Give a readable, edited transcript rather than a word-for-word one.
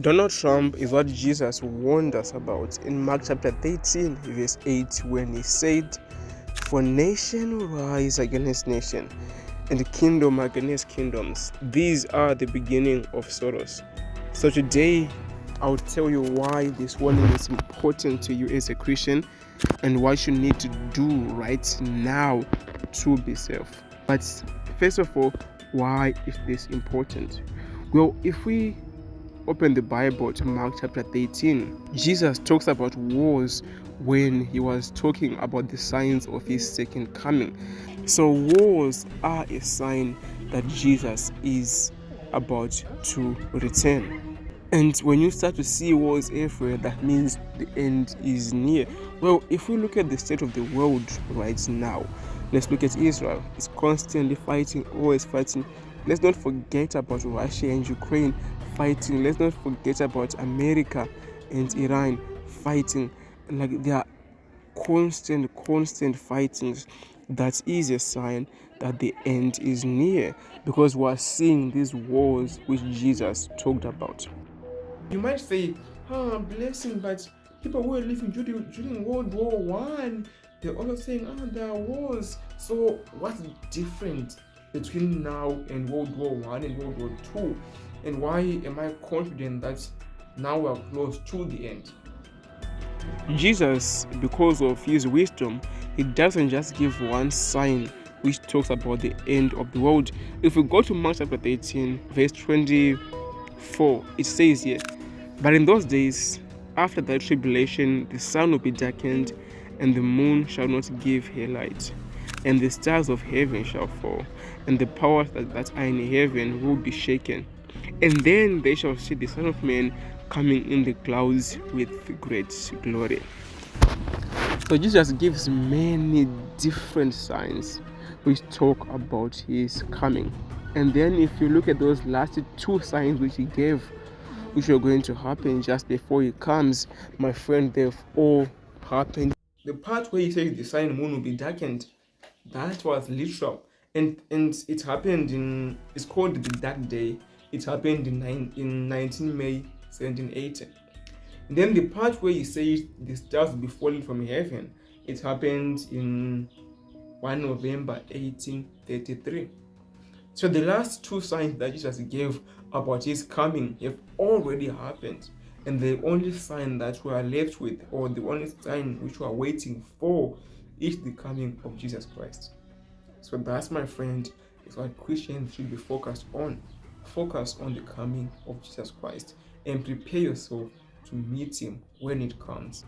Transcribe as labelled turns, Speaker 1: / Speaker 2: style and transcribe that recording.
Speaker 1: Donald Trump is what Jesus warned us about in Mark chapter 13, verse 8, when he said, "For nation will rise against nation, and kingdom against kingdoms. These are the beginning of sorrows." So today, I'll tell you why this warning is important to you as a Christian and what you need to do right now to be safe. But first of all, why is this important? Well, if we open the Bible to Mark chapter 13, Jesus talks about wars when he was talking about the signs of his second coming. So wars are a sign that Jesus is about to return. And when you start to see wars everywhere, that means the end is near. Well, if we look at the state of the world right now, let's look at Israel. It's constantly fighting, always fighting. Let's not forget about Russia and Ukraine fighting. Let's not forget about America and Iran fighting. Like there are constant fightings. That is a sign that the end is near, because we are seeing these wars which Jesus talked about. You might say, blessing, but people who were living during World War One, they're also saying, there are wars. So what's different between now and World War One and World War Two? And why am I confident that now we're close to the end? Jesus, because of his wisdom, he doesn't just give one sign which talks about the end of the world. If we go to Mark chapter 13, verse 24, it says here, "But in those days, after the tribulation, the sun will be darkened, and the moon shall not give her light, and the stars of heaven shall fall, and the powers that are in heaven will be shaken. And then they shall see the Son of Man coming in the clouds with great glory." So Jesus gives many different signs which talk about his coming. And then if you look at those last two signs which he gave, which are going to happen just before he comes, my friend, they've all happened. The part where he says the sun and moon will be darkened, that was literal. And it happened it's called the dark day. It happened in 19 May 1780. And then the part where he says the stars will be falling from heaven, it happened in 1 November 1833. So the last two signs that Jesus gave about his coming have already happened. And the only sign that we are left with, or the only sign which we are waiting for, is the coming of Jesus Christ. So that's, my friend, is what Christians should be focused on. Focus on the coming of Jesus Christ and prepare yourself to meet him when it comes.